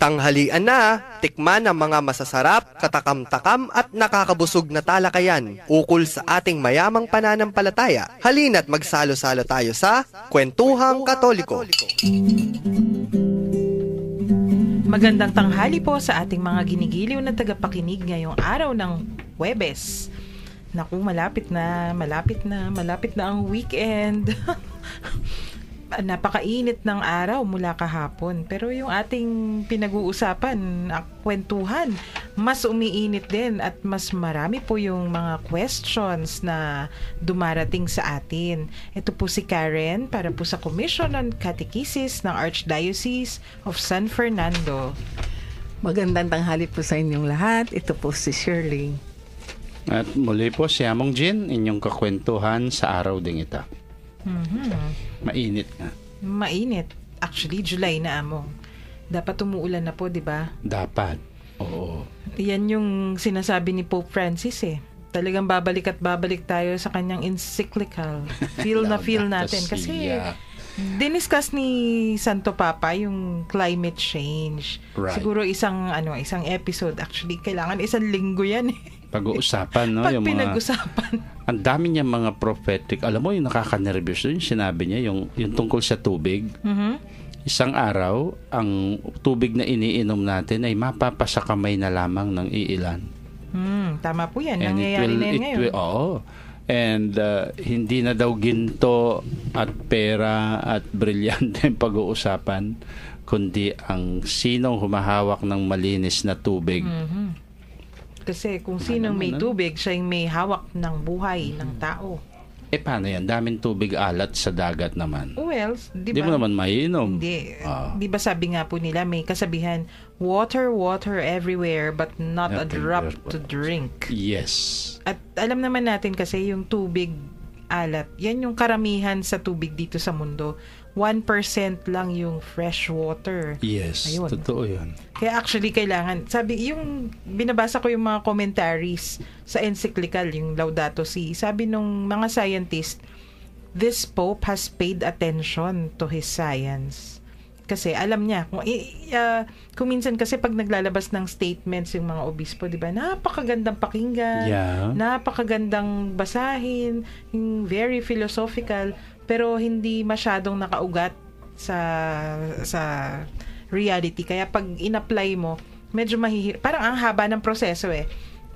Tanghalian na, tikman ang mga masasarap, katakam-takam at nakakabusog na talakayan ukol sa ating mayamang pananampalataya. Halina't magsalo-salo tayo sa Kwentuhang Katoliko. Magandang tanghali po sa ating mga ginigiliw na tagapakinig ngayong araw ng Huwebes. Naku, malapit na ang weekend. Napakainit ng araw mula kahapon. Pero yung ating pinag-uusapan, kwentuhan, mas umiinit din at mas marami po yung mga questions na dumarating sa atin. Ito po si Karen para po sa Commission on Catechesis ng Archdiocese of San Fernando. Magandang tanghali po sa inyong lahat. Ito po si Shirley. At muli po si Among Jean, inyong kakwentuhan sa araw ding ito. Mainit nga. Mainit. Actually, July na, Among. Dapat umuulan na po, di ba? Dapat. Oo. Yan yung sinasabi ni Pope Francis eh. Talagang babalik at babalik tayo sa kanyang encyclical. Feel natin. Kasi diniscuss ni Santo Papa yung climate change. Right. Siguro isang episode. Actually, kailangan isang linggo yan eh. Pag-uusapan, no? Pag pinag-usapan. Ang dami niya mga prophetic. Alam mo, yung nakaka-nervous yung sinabi niya, yung tungkol sa tubig. Mm-hmm. Isang araw, ang tubig na iniinom natin ay mapapasa kamay na lamang ng iilan. Tama po yan. Nangyayari na yan ngayon. Oo. And hindi na daw ginto at pera at brilyante ang pag-uusapan, kundi ang sinong humahawak ng malinis na tubig. Mm-hmm. Kasi kung sinong may tubig, siya yung may hawak ng buhay ng tao. Paano yan? Daming tubig alat sa dagat naman. Well, di mo naman maiinom. Hindi. Di ba sabi nga po nila, may kasabihan, water everywhere, but not a drop to drink. Yes. At alam naman natin kasi yung tubig alat, yan yung karamihan sa tubig dito sa mundo. 1% lang yung fresh water. Yes, ayun. Totoo yun. Kaya actually kailangan, yung binabasa ko yung mga commentaries sa encyclical, yung Laudato Si, sabi nung mga scientist, this Pope has paid attention to his science. Kasi alam niya, kung minsan kasi pag naglalabas ng statements yung mga obispo, di ba, napakagandang pakinggan, napakagandang basahin, yung very philosophical, pero hindi masyadong nakaugat sa reality. Kaya pag in-apply mo, medyo parang ang haba ng proseso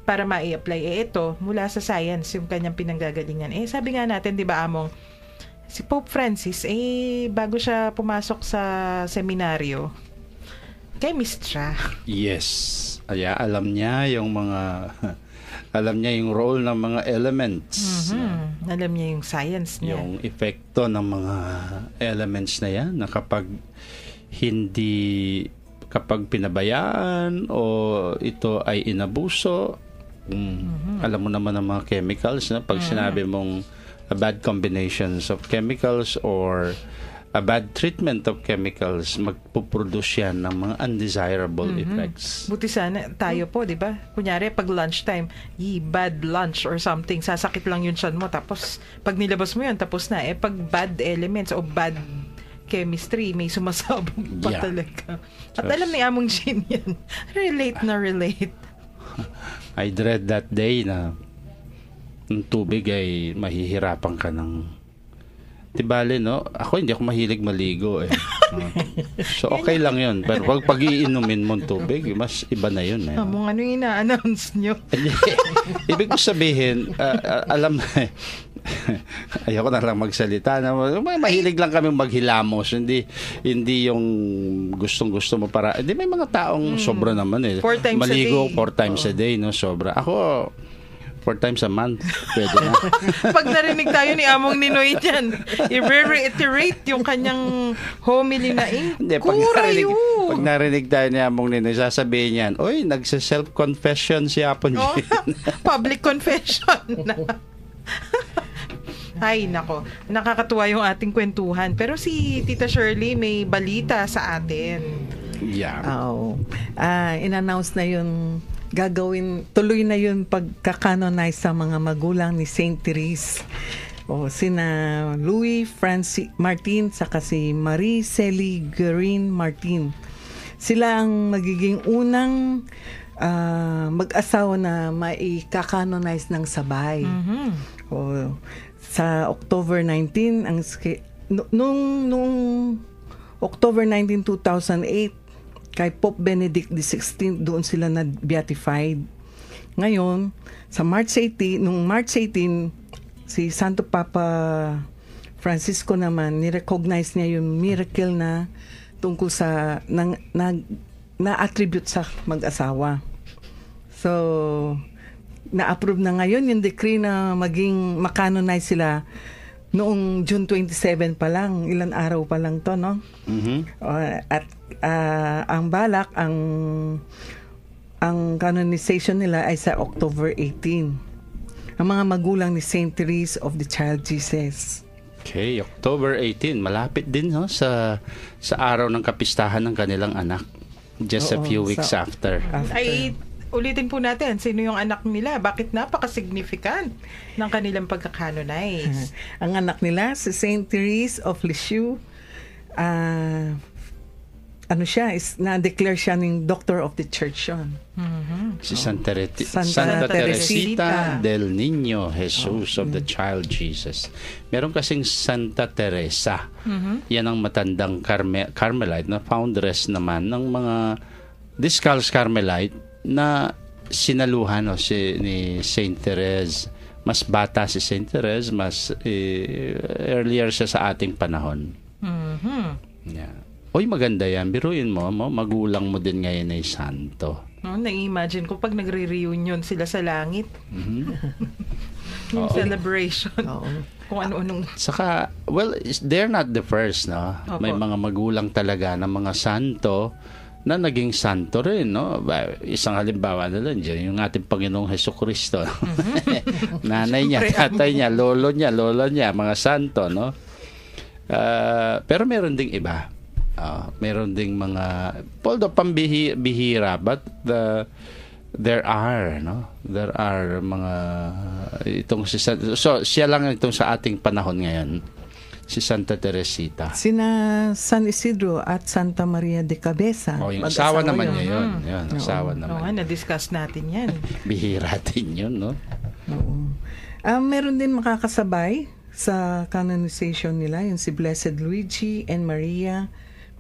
para ma-i-apply. Ito, mula sa science, yung kanyang pinanggagalingan. Sabi nga natin, di ba, Among, si Pope Francis, bago siya pumasok sa seminaryo, chemist siya. Yes. Alam niya yung role ng mga elements. Mm-hmm. Alam niya yung science niya. Yung epekto ng mga elements na yan, na kapag pinabayaan o ito ay inabuso, alam mo naman ang mga chemicals, na pag sinabi mong a bad combinations of chemicals or a bad treatment of chemicals, magpuproduce yan ng mga undesirable effects. Buti sana tayo po, di ba? Kunyari, pag lunchtime, bad lunch or something, sasakit lang yung tiyan mo, tapos pag nilabas mo yun, tapos na. Pag bad elements o bad chemistry, may sumasabog pa talaga. At alam ni Among Jean yan. Relate. I dread that day na ang tubig ay mahihirapan ka ng tibali, no? Ako hindi ako mahilig maligo So okay lang yun. Pero pag iinumin mo tubig, mas iba na yun. Among ano yung ina-announce nyo? Ibig ko sabihin, alam na ayoko na lang magsalita. Mahilig lang kami maghilamos. Hindi yung gustong-gusto mo para. Hindi, may mga taong sobra naman 4 times maligo a day. 4 times a day, no? Sobra. Ako 4 times a month, pwede na. Pag narinig tayo ni Among Ninoy dyan, i-reiterate yung kanyang homily na pag narinig tayo ni Among Ninoy, sasabihin yan, oy, nagsa-self-confession si Apon Jean. Public confession na. Ay, nako. Nakakatuwa yung ating kwentuhan. Pero si Tita Shirley may balita sa atin. Yeah. In-announce na yun, tuloy na yun pagka-canonize sa mga magulang ni Saint Therese. Sina Louis Francis Martin saka si Marie Celie Guerin Martin. sila ang magiging unang mag-asawa na maikakanonize ng sabay. O, sa October 19, nung October 19, 2008, kay Pope Benedict XVI, doon sila na-beatified. Ngayon, nung March 18, si Santo Papa Francisco naman, ni-recognize niya yung miracle na tungkol sa na-attribute sa mag-asawa. So, na-approve na ngayon yung decree na makanonize sila noong June 27 pa lang, ilan araw pa lang to, no? At ang balak, ang canonization nila ay sa October 18. Ang mga magulang ni Saint Therese of the Child Jesus. Okay, October 18. Malapit din, no? Sa araw ng kapistahan ng kanilang anak. Just a few weeks after. Ay, ulitin po natin, sino yung anak nila? Bakit napaka-significant ng kanilang pagkakanonize? Ang anak nila, si Saint Therese of Lisieux, na-declare siya ng Doctor of the Church yun. Si Santa Teresita del Niño Jesus of the Child Jesus. Meron kasing Santa Teresa. Yan ang matandang Carmelite na foundress naman ng mga Discalced Carmelite na sinaluhan ni Saint Therese. Mas bata si Saint Therese, mas earlier siya sa ating panahon. Yeah. Oy, maganda yan. Biruin mo, magulang mo din ngayon ay santo. Na-imagine ko pag nagre-reunion sila sa langit. Yung celebration. Kung ano-anong... Saka, well, they're not the first, no? May mga magulang talaga ng mga santo na naging santo rin, no? Isang halimbawa na lang dyan, yung ating Panginoong Hesukristo. Nanay niya, tatay niya, lolo niya, mga santo, no? Pero meron ding iba. Meron ding mga, although pambihira, but there are mga itong so siya lang itong sa ating panahon ngayon, si Santa Teresita. Sina San Isidro at Santa Maria de Cabeza. Yung asawa naman niya yun. Yun, asawa naman. Na-discuss natin yan. Bihira din yun, no? Meron din makakasabay sa canonization nila, yung si Blessed Luigi and Maria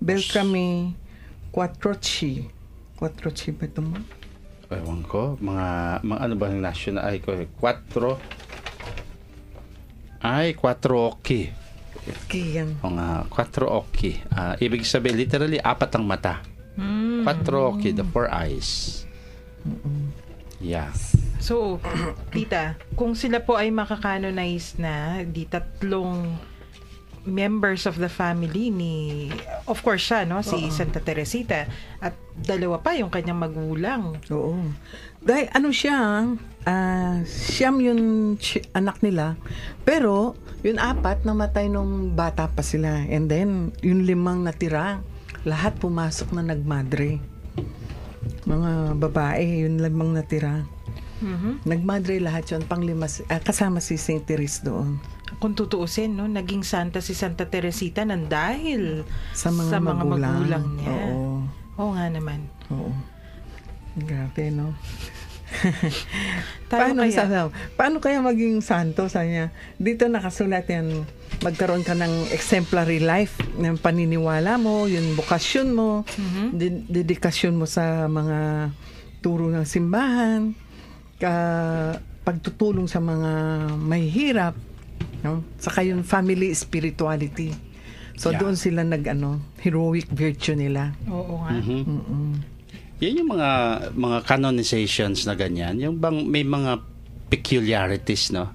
Beltrame Quattrochi. Quattrochi ba ito mo? Ewan ko. Mga ano ba yung national? Quattro occhi. Yan. Mga quattro occhi. Ibig sabihin, literally, 4 ang mata. Quattro occhi, the 4 eyes. Yeah. So, tita, kung sila po ay makakanonize na, di 3 members of the family ni, of course siya, no? Si Santa Teresita, at 2 pa yung kanyang magulang. Oo. Dahil siyam yung anak nila, pero yung 4 namatay nung bata pa sila, and then yung 5 natira, lahat pumasok na nagmadre. Mga babae, yung 5 natira. Nagmadre lahat yun, kasama si Saint Therese doon. Kung tutuusin, no, naging santa si Santa Teresita nang dahil sa mga magulang niya. Oo nga naman. Oo. Grabe, no? Paano kaya maging santo? Sabi niya, dito nakasulat yan, magkaroon ka ng exemplary life ng paniniwala mo, yung bokasyon mo, dedikasyon mo sa mga turo ng simbahan, pagtutulong sa mga may hirap, no? Saka yung family spirituality. So doon sila heroic virtue nila. Oo nga. Yan yung mga canonizations na ganyan, yung bang may mga peculiarities, no?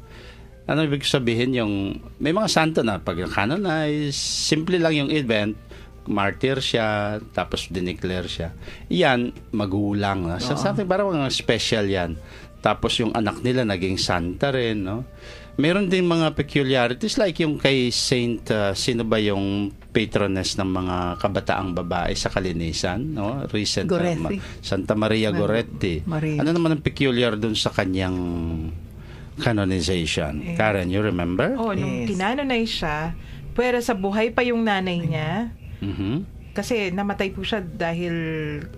Ano ibig sabihin, yung may mga santo na pag canonize, simple lang yung event, martyr siya, tapos dineclare siya. Yan, magulang, no? So, something parang mga special yan. Tapos yung anak nila naging santa rin, no? Meron din mga peculiarities like yung kay Saint, sino ba yung patroness ng mga kabataang babae sa Kalinisan, no? Recent, Santa Maria Goretti. Ano naman ang peculiar dun sa kanyang canonization? Karen, you remember? Nung kinanonize siya, pero sa buhay pa yung nanay niya, kasi namatay po siya dahil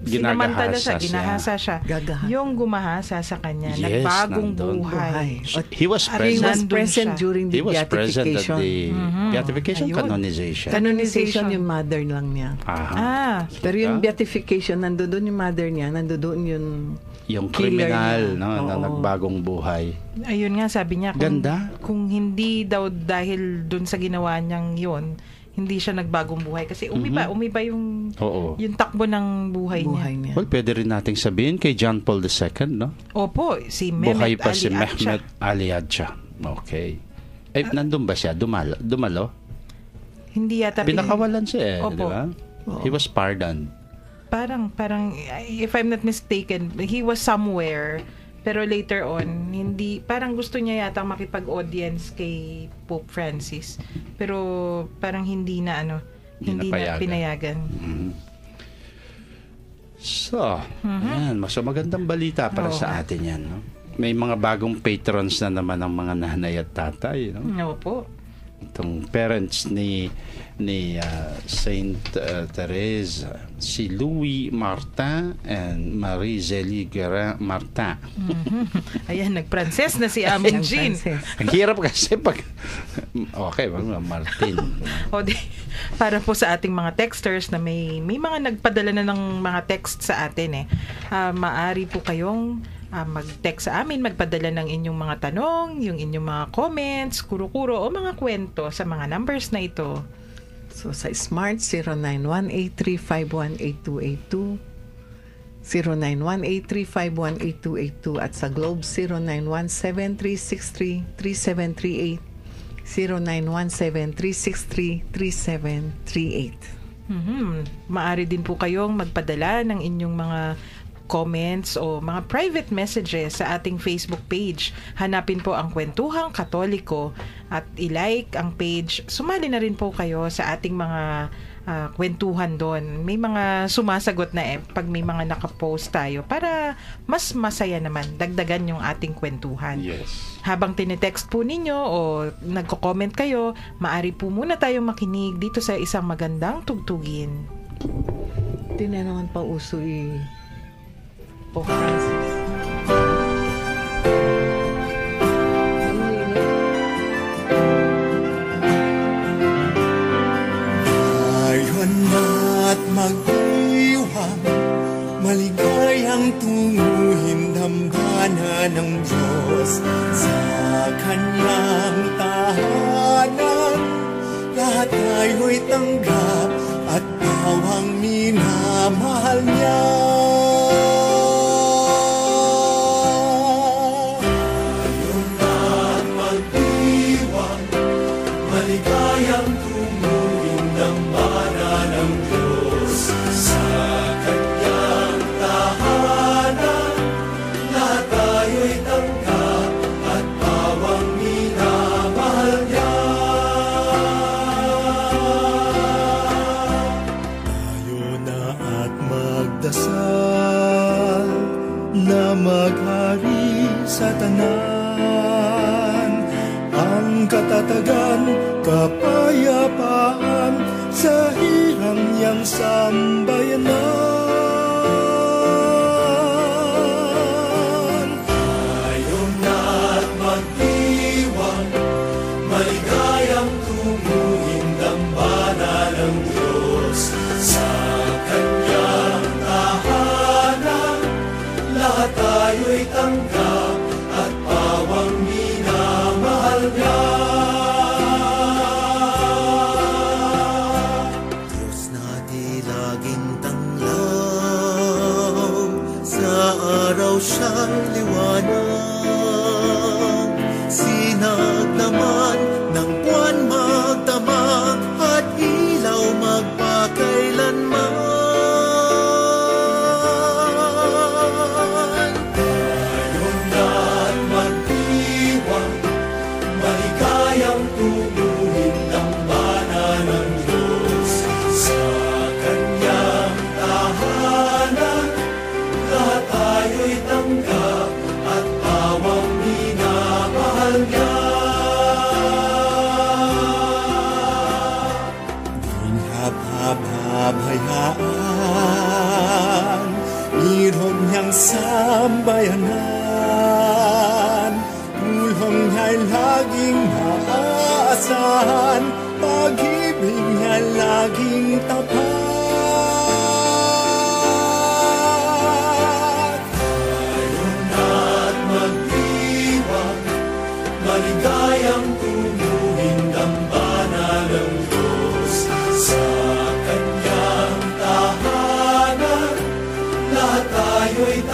Ginagahasa sinamantala siya, siya. ginahasa siya. Gagahasa. Yung gumahasa sa kanya, Yes, nagbagong nandun. buhay. He was He present. was Nandun present siya. during He the was present at beatification. the beatification Ayun. canonization. Canonization yung mother lang niya. Ah, Pero yung beatification, nandoon yung mother niya, nandoon yung Yung killer kriminal niya. no, na Oo. nagbagong buhay. ayun nga sabi niya Ganda. kung hindi daw dahil dun sa ginawa niyang yun, hindi siya nagbagong buhay kasi umiba yung Oo. yung takbo ng buhay buhay niya. niya. Well, pwede rin nating sabihin kay John Paul II, no? Opo, si Buhay Mehmet pa si Ali Atcha. Mehmet Ali Atcha. Okay. Eh, nandun ba siya? Dumalo? Hindi yata Pinakawalan siya, Opo. di ba? He was pardoned. parang if I'm not mistaken, he was somewhere pero later on hindi, parang gusto niya yata makipag-audience kay Pope Francis pero parang hindi na Hindi na napayagan. pinayagan. So, ayan, mas magandang balita para Oo. sa atin yan, no? May mga bagong patrons na naman ng mga nanay at tatay, no? Opo. Itong parents ni Saint Therese, si Louis Martin and Marie Zélie Martin. Ayan, nag-Frances na si Aming Jean. Ang hirap kasi pag okay, Martin. O di, para po sa ating mga texters na may mga nagpadala na ng mga text sa atin maari po kayong mag-text sa amin, magpadala ng inyong mga tanong, yung inyong mga comments, kuro-kuro o mga kwento sa mga numbers na ito. So sa Smart, 0918-351-8282, 0918-351-8282, at sa Globe, 0917-363-3738, 0917-363-3738. Maaari din po kayong magpadala ng inyong mga comments o mga private messages sa ating Facebook page. Hanapin po ang Kwentuhang Katoliko at i-like ang page. Sumali na rin po kayo sa ating mga kwentuhan doon. May mga sumasagot na pag may mga nakapost tayo para mas masaya naman. Dagdagan yung ating kwentuhan. Yes. Habang tinitext po ninyo o nagko-comment kayo, maaari po muna tayong makinig dito sa isang magandang tugtugin. Hindi na naman pa uso Pope Francis. Ngayon na't mag-iwang, maligayang tunguhin dambana ng Diyos sa kanyang tahanan. Lahat tayo'y tanggap at bawang minamahal niya. Ngayon na't mag-iwang, maligayang tunguhin dambana ng Diyos sa kanyang tahanan. Lahat tayo'y tanggap at bawang minamahal niya. Tayo na at magdasal na maghari sa tanan, ang katatagan, kapayapaan sa hirang niyang sambayanan. Tayo na't mag-iwang, maligayang tunguhin dambana ng Diyos sa kanyang tahanan. Lahat tayo'y tanggap at bawang minamahal niya. Diyos na di laging tanglaw, sa araw siya'y liwanag. Sinag naman ng buwan magdamag at ilaw magpakailanman. Ngayon na't mag-iwang, maligayang tunguhin dambana ng Diyos sa kanyang tahanan. Lahat tayo'y tanggap at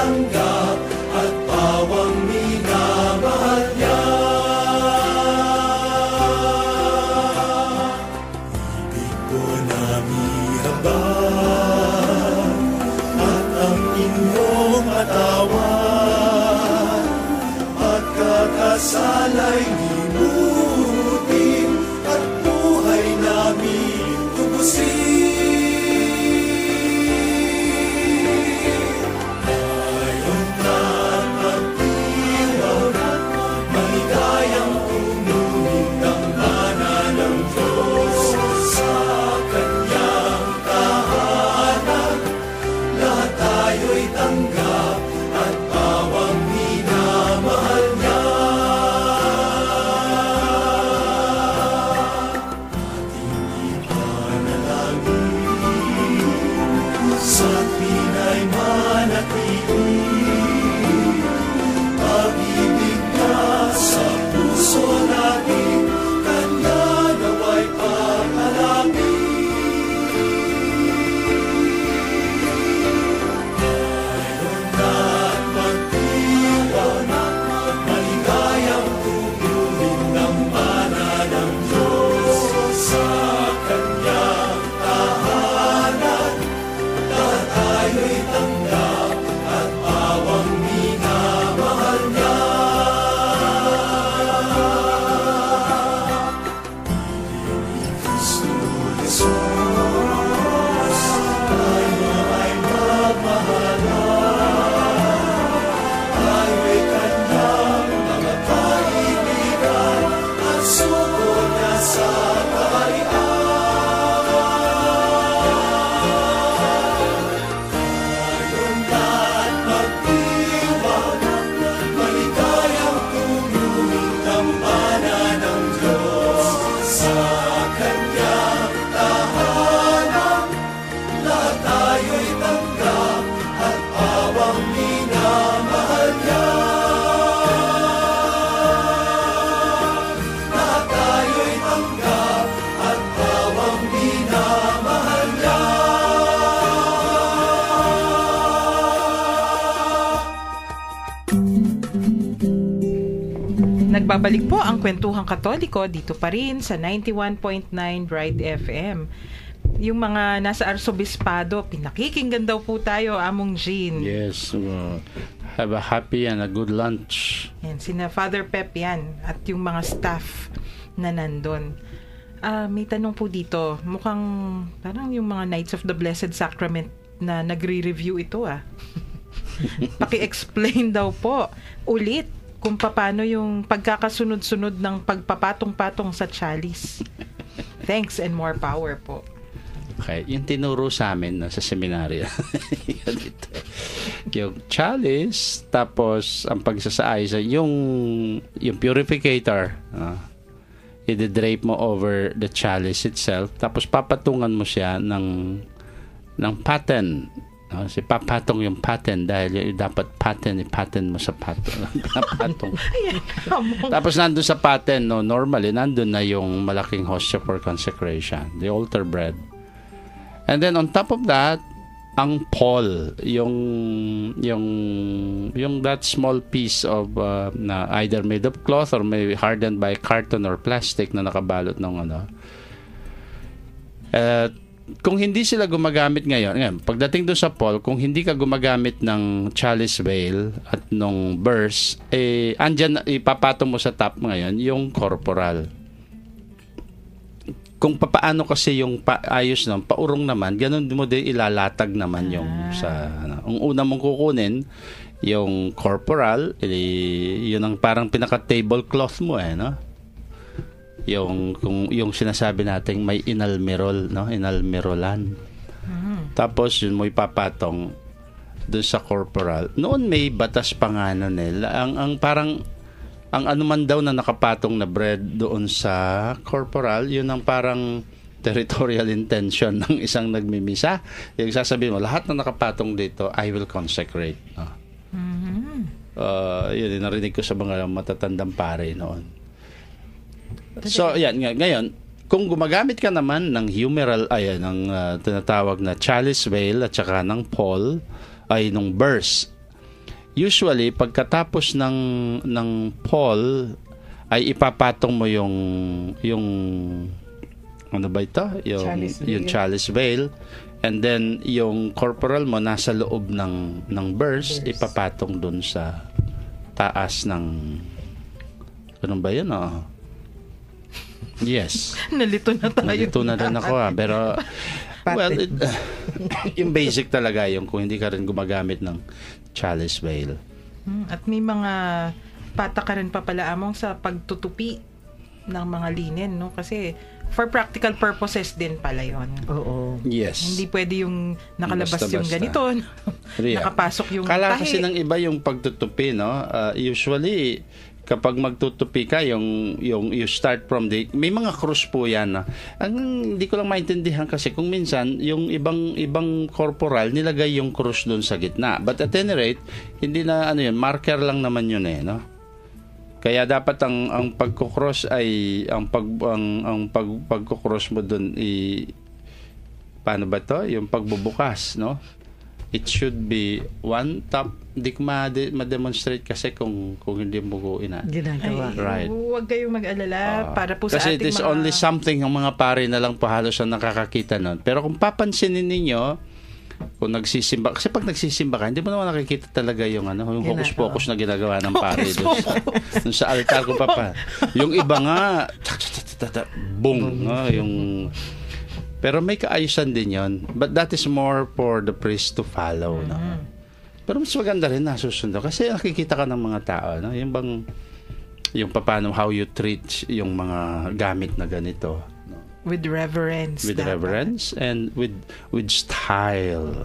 tanggap at pawang minamahal niya. Ibig ko namin habang at ang inyong atawan at kakasalay limutin at buhay namin tubusin. Nagbabalik po ang Kwentuhang Katoliko dito pa rin sa 91.9 Bright FM. Yung mga nasa Arsobispado, pinakikinggan daw po tayo, Among Jean. Yes, have a happy and a good lunch. Yan, sina Father Pep yan at yung mga staff na nandun. May tanong po dito, mukhang parang yung mga Knights of the Blessed Sacrament na nagre-review ito Paki-explain daw po ulit kung paano yung pagkakasunod-sunod ng pagpapatong-patong sa chalice. Thanks and more power po. Okay, yung tinuro sa amin sa seminaryo. Yung chalice, tapos ang pagsasaayos, yung purificator, i-drape mo over the chalice itself, tapos papatungan mo siya ng paten. Si papatong yung paten dahil dapat paten mo sa patong. Tapos nandun sa paten, normally nandun na yung malaking hostia for consecration, the altar bread. And then on top of that, ang pall, yung that small piece of na either made of cloth or may hardened by carton or plastic na nakabalot ng kung hindi sila gumagamit ngayon, pagdating doon sa pall, kung hindi ka gumagamit ng chalice veil at nung burse, andyan, ipapatong mo sa top ngayon yung corporal. Kung papaano kasi yung ayos ng paurong naman, ganun mo din ilalatag naman yung sa ang una mong kukunin yung corporal, yun ang parang pinaka tablecloth mo yung sinasabi nating may inalmirol, inalmirolan. Tapos yun mo ipapatong doon sa corporal. Noon may batas pa nga ang parang ang anuman daw na nakapatong na bread doon sa corporal, yun ang parang territorial intention ng isang nagmimisa. Yung sasabihin mo, lahat na nakapatong dito, I will consecrate. Yun, narinig ko sa mga matatandang pare noon. So, yan. Ngayon, kung gumagamit ka naman ng humeral, ng tinatawag na chalice veil at saka ng pall, ay nung burse, usually pagkatapos ng Paul ay ipapatong mo yung ano ba ito? Yung chalice veil. And then yung corporal mo nasa loob ng verse, ipapatong dun sa taas ng ano ba yun? Yes. Nalito na tayo. Nalito na rin ako pero well, yung basic talaga yung kung hindi ka rin gumagamit ng chalice veil. At may mga patakaran pa pala among sa pagtutupi ng mga linen, no? Kasi for practical purposes din pala yon. Oo. Yes. Hindi pwede yung nakalabas Basta-basta. yung ganito, nakapasok yung Kala tahi. kasi ng iba yung pagtutupi, no? Usually, kapag magtutupi ka, yung you start from may mga cross po yan. No? Ang hindi ko lang maintindihan kasi kung minsan, yung ibang corporal, nilagay yung cross doon sa gitna. But at any rate, hindi na, marker lang naman yun no? Kaya dapat ang pagko-cross ay ang pagko-cross mo doon paano ba to? Yung pagbubukas, no? It should be one top. Hindi ko ma-demonstrate kasi kung hindi mo ko Ginagawa. Right. Huwag kayong mag-alala para po sa kasi ating it is mga... only something ang mga pare na lang po halos ang nakakakita nun. Pero kung papansinin ninyo, kung nagsisimba, kasi pag nagsisimba ka, hindi mo naman nakikita talaga yung hocus-pocus na ginagawa ng pare doon sa altar ko yung iba nga boom, yung pero may kaayusan din yon, but that is more for the priest to follow, no? Pero mas maganda rin na susunod kasi nakikita ka ng mga tao, no? Yung paano how you treat yung mga gamit na ganito. With reverence. With dapat. reverence and with style.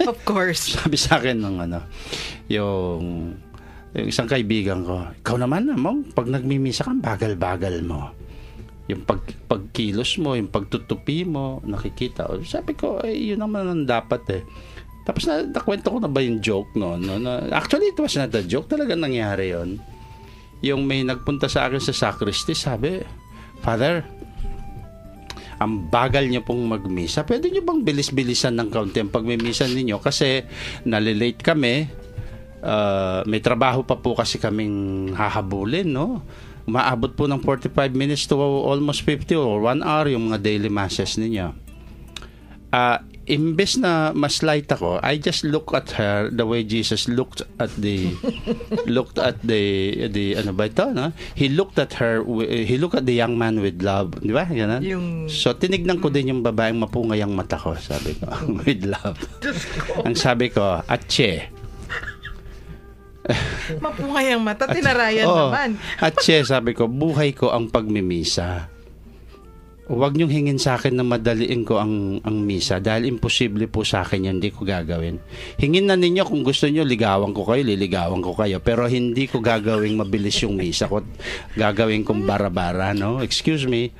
Of course. Sabi sa akin ng yung isang kaibigan ko, ikaw naman Mong, pag nagmimisa ka, bagal-bagal mo. Yung pagkilos mo, yung pagtutupi mo, nakikita. Sabi ko, yun naman ang dapat Tapos nakwento ko na ba yung joke no? Actually, it was not a joke. Talaga nangyari yon. Yung may nagpunta sa akin sa sacristy, sabi, Father, ang bagal nyo pong magmisa. Pwede nyo bang bilis-bilisan ng kaunti ang pagmimisan ninyo? Kasi nalilate kami. May trabaho pa po kasi kaming hahabulin, no? Umaabot po ng 45 minutes to almost 50 or 1 hour yung mga daily masses ninyo. Imbes na mas light ako, I just look at her the way Jesus looked at the ano ba ito, no? He looked at the young man with love, di ba? Ganun. So tinignan ko din yung babaeng mapungay ang mata ko, sabi ko, with love. Ang sabi ko, atche. Mapungay ang mata, tinarayan naman. Atche, sabi ko, buhay ko ang pagmimisa. Huwag niyong hingin sa akin na madaliin ko ang misa dahil imposible po sa akin yan, hindi ko gagawin. Hingin na ninyo kung gusto niyo, ligawan ko kayo, liligawan ko kayo, pero hindi ko gagawing mabilis yung misa ko. Gagawin kong bara-bara, no? Excuse me.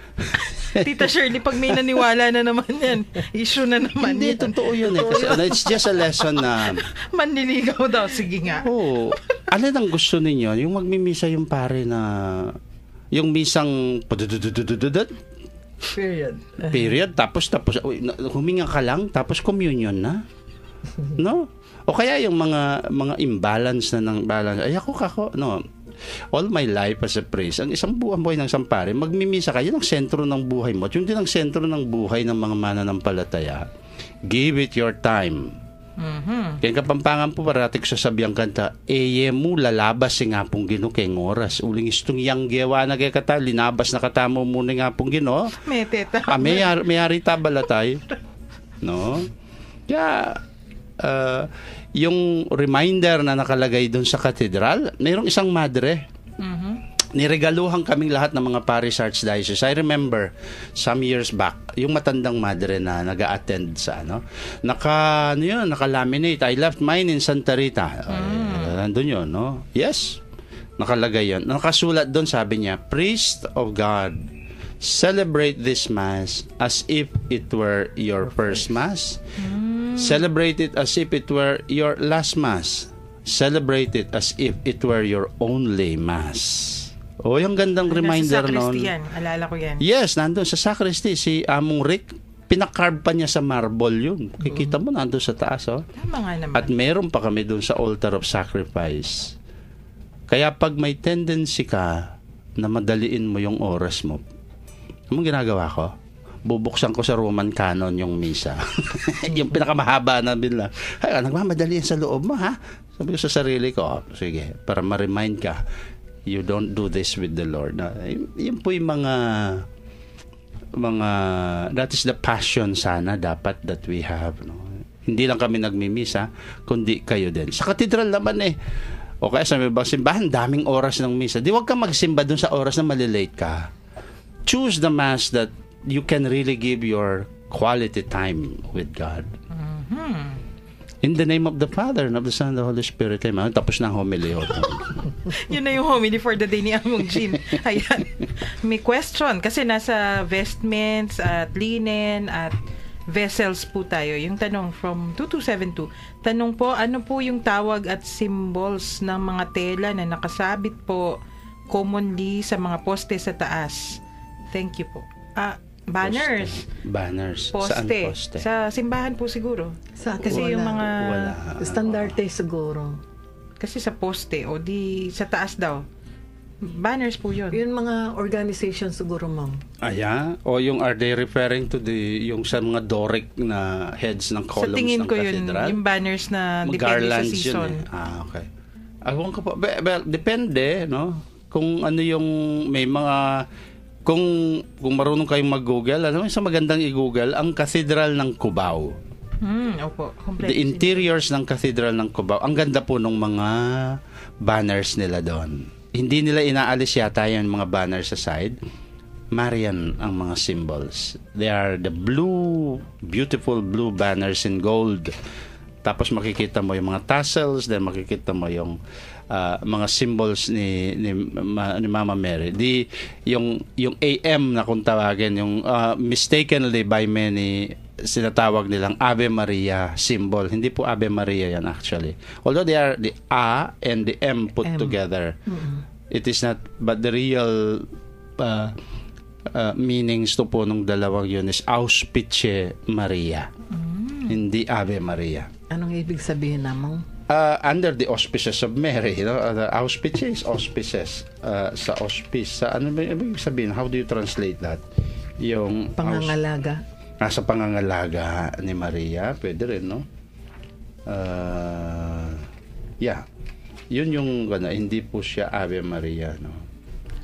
Tita Shirley, pag may naniwala na naman yan, issue na naman Hindi, yan. totoo yun Kasi, it's just a lesson na manliligaw daw, sige nga. Oo. Alin ang gusto ninyo? Yung magmimisa yung pare na yung misang Period. Tapos huminga ka lang, tapos communion na. No? O kaya yung mga imbalance na ng balance. No. All my life as a priest, ang isang buhay ng isang pare, magmimisa ka, yun ang sentro ng buhay mo. Yun din ang sentro ng buhay ng mga mananampalataya. Give it your time. Kaya kapampangan po parati ko sasabihan kanta, mo lalabas nga pong Gino keng oras. Uling istong yang gewa na kaya kata, linabas na katamo muna nga pong Gino. May teta. May tabala tayo. No? Kaya, yung reminder na nakalagay doon sa katedral, mayroong isang madre. Niregaluhan kaming lahat ng mga parish archdiocese. I remember some years back, yung matandang madre na nag-a-attend sa naka-laminate. I left mine in Santa Rita. Nandun yun, no? Yes. Nakalagay yun. Nakasulat doon, sabi niya, Priest of God, celebrate this Mass as if it were your first Mass. Celebrate it as if it were your last Mass. Celebrate it as if it were your only Mass. Yung gandang reminder noon. Sa sacristy yan. Alala ko yan. Yes, nandun sa sacristy. Si Among Rick Pinakarve pa niya sa marble yun. Kikita mo nandun sa taas. Oh. Tama nga naman. At meron pa kami dun sa altar of sacrifice. Kaya pag may tendency ka na madaliin mo yung oras mo, anong ginagawa ko? Bubuksan ko sa Roman canon yung misa. Yung pinakamahaba namin lang. Ay, nagmamadali yan sa loob mo, ha? Sabi ko sa sarili ko, sige, para ma-remind ka, you don't do this with the Lord. Yun po yung mga, that is the passion sana dapat that we have. No? Hindi lang kami nagmimisa, kundi kayo din. Sa katedral naman o kaya sa ibang simbahan, daming oras ng misa. Di wag ka magsimba dun sa oras na malilate ka. Choose the mass that you can really give your quality time with God. In the name of the Father, and of the Son, and the Holy Spirit. Tapos na ang homily. Yun na yung homily for the day ni Among Jean. Ayan. May question. Kasi nasa vestments at linen at vessels po tayo. Yung tanong from 2272. Tanong po, ano po yung tawag at symbols ng mga tela na nakasabit po commonly sa mga poste sa taas? Thank you po. Banners. Banners. Poste. Saan poste? Sa simbahan po siguro. Kasi wala. yung mga... Wala. Standarte siguro. Kasi sa poste o di sa taas daw. Banners po yun. Yun mga organization siguro, ma'am. O yung are they referring to yung sa mga Doric na heads ng columns sa tingin ng ko yun, cathedral? yung banners na depende sa season. Okay. Ewan ko po. Well, depende, no? Kung ano yung may mga... Kung marunong kayong mag-Google, ano sa magandang i-Google, ang Cathedral ng Cubao. Opo. The interiors ng Cathedral ng Cubao. Ang ganda po ng mga banners nila doon. Hindi nila inaalis yata yung mga banners sa side. Marian ang mga symbols. They are the beautiful blue banners in gold. Tapos makikita mo yung mga tassels, then makikita mo yung mga symbols ni Mama Mary. Yung AM na kung tawagin, yung mistakenly by many sinatawag nilang Ave Maria symbol. Hindi po Ave Maria yan actually. Although they are the A and the M put together. It is not, but the real meanings to po nung dalawang yun is Auspice Maria. Hindi Ave Maria. Anong ibig sabihin namang? Under the auspices of Mary, the auspices, auspices, sa auspice, sa ano ba ibig sabihin? How do you translate that? Yung Pangangalaga. Sa pangangalaga ni Maria, pwede rin, no? Yeah. Yun yung hindi po siya Ave Maria, no?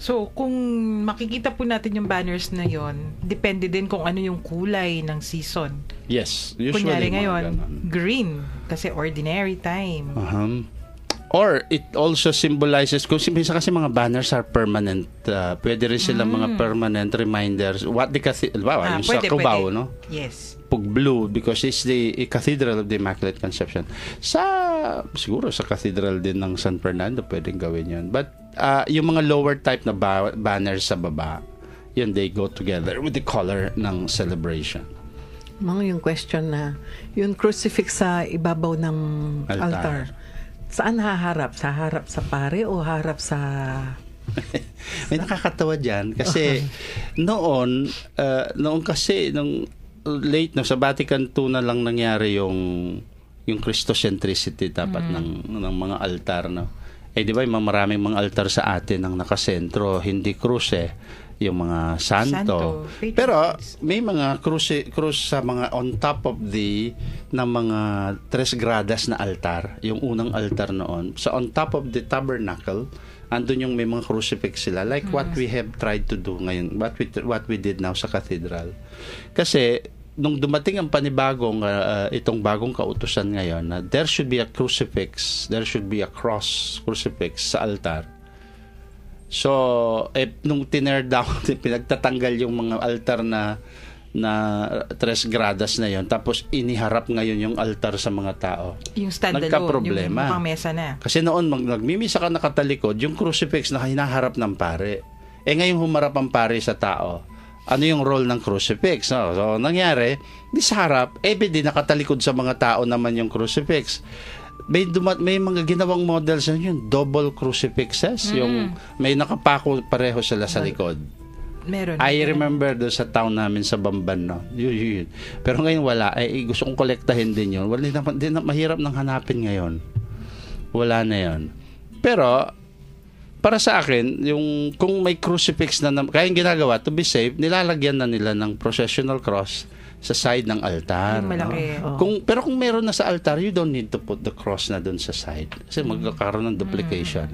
So, kung makikita po natin yung banners na yon, depende din kung ano yung kulay ng season. Yes. Usually, kunyari ngayon, green, kasi ordinary time. Or it also symbolizes, kung minsan kasi mga banners are permanent, pwede rin sila mga permanent reminders. What the cathedral, yung sa Cubao, no? Yes. Pag blue, because it's the Cathedral of the Immaculate Conception. Siguro sa Cathedral din ng San Fernando, pwedeng gawin yun. But, yung mga lower type na banners sa baba, yun, they go together with the color ng celebration. Mga yung question na, yung crucifix sa ibabaw ng altar. Saan haharap? Sa harap sa pare o harap sa... May nakakatawa dyan kasi noon kasi nung late sa Vatican II na lang nangyari yung Christocentricity dapat ng mga altar, no. Di ba yung maraming mga altar sa atin ang nakasentro, hindi krus yung mga santo. Pero may mga krus sa mga on top of na mga 3 gradas na altar, yung unang altar noon. So on top of the tabernacle, andun yung may mga crucifix sila, like what we have tried to do ngayon, what we did now sa cathedral. Kasi nung dumating ang panibagong itong bagong kautusan ngayon na there should be a crucifix, there should be a cross crucifix sa altar. So, nung tiner down, pinagtatanggal yung mga altar na 3 gradas na yon, tapos iniharap ngayon yung altar sa mga tao. Yung standalone, nagka-problema. yung mukhang mesa na. Kasi noon, nagmimisa ka nakatalikod, yung crucifix na hinaharap ng pare. Ngayon humarap ang pare sa tao. Ano yung role ng crucifix? No? So, nangyari, di sa harap, di nakatalikod sa mga tao naman yung crucifix. May mga ginawang models yun, double crucifixes, yung may nakapako pareho sila sa likod. Meron. I remember doon sa town namin sa Bamban, no? Yun. Pero ngayon wala. Gusto kong kolektahin din yun. Wala din na mahirap nang hanapin ngayon. Wala na yun. Pero para sa akin, yung kung may crucifix na kaya yung ginagawa to be safe, nilalagyan na nila ng processional cross sa side ng altar. Yung malaki. No? Pero kung meron na sa altar, you don't need to put the cross na doon sa side. Kasi magkakaroon ng duplication.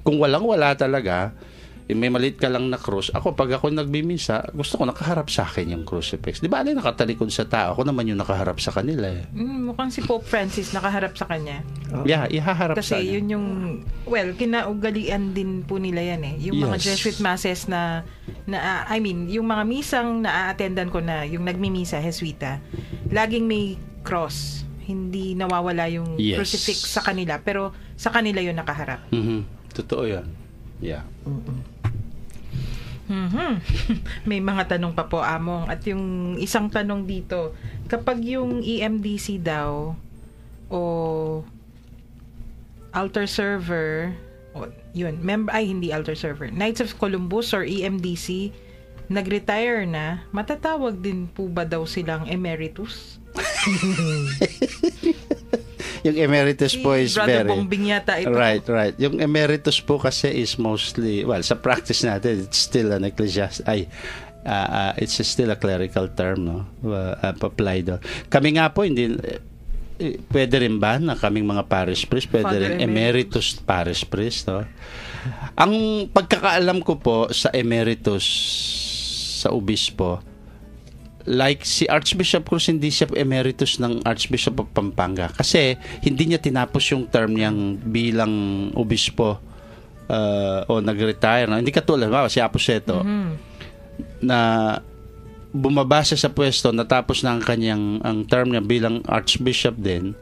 Kung wala talaga, may maliit ka lang na cross. Pag ako nagbimisa, gusto ko nakaharap sa akin yung crucifix. Di ba alin nakatalikod sa tao? Ako naman yung nakaharap sa kanila eh. Mukhang si Pope Francis nakaharap sa kanya. Yeah, ihaharap sa kasi yun yung, kinaugalian din po nila yan eh. Yung mga Jesuit masses na yung mga misang na-attendan ko na, yung nagmimisa, Jesuita, laging may cross. Hindi nawawala yung crucifix sa kanila, pero sa kanila yun nakaharap. Totoo yan. Yeah. May mga tanong pa po, Among. At yung isang tanong dito, kapag yung EMDC daw o altar server, hindi altar server, Knights of Columbus or EMDC, nag-retire na, matatawag din po ba daw silang emeritus? Yung emeritus po is Brother very... Bongbing yata ito. Right. Yung emeritus po kasi is mostly... Well, sa practice natin, it's still an it's still a clerical term, no? Applied doon. Kami nga po, hindi... Pwede rin ba na kaming mga parish priest? Pwede rin emeritus parish priest, no? Ang pagkakaalam ko po sa emeritus sa obispo, like si Archbishop Cruz, hindi siya emeritus ng Archbishop of Pampanga kasi hindi niya tinapos yung term niyang bilang obispo o nag-retire. Hindi katulad si Aposeto na bumaba siya sa pwesto, natapos na ang term niya bilang Archbishop din,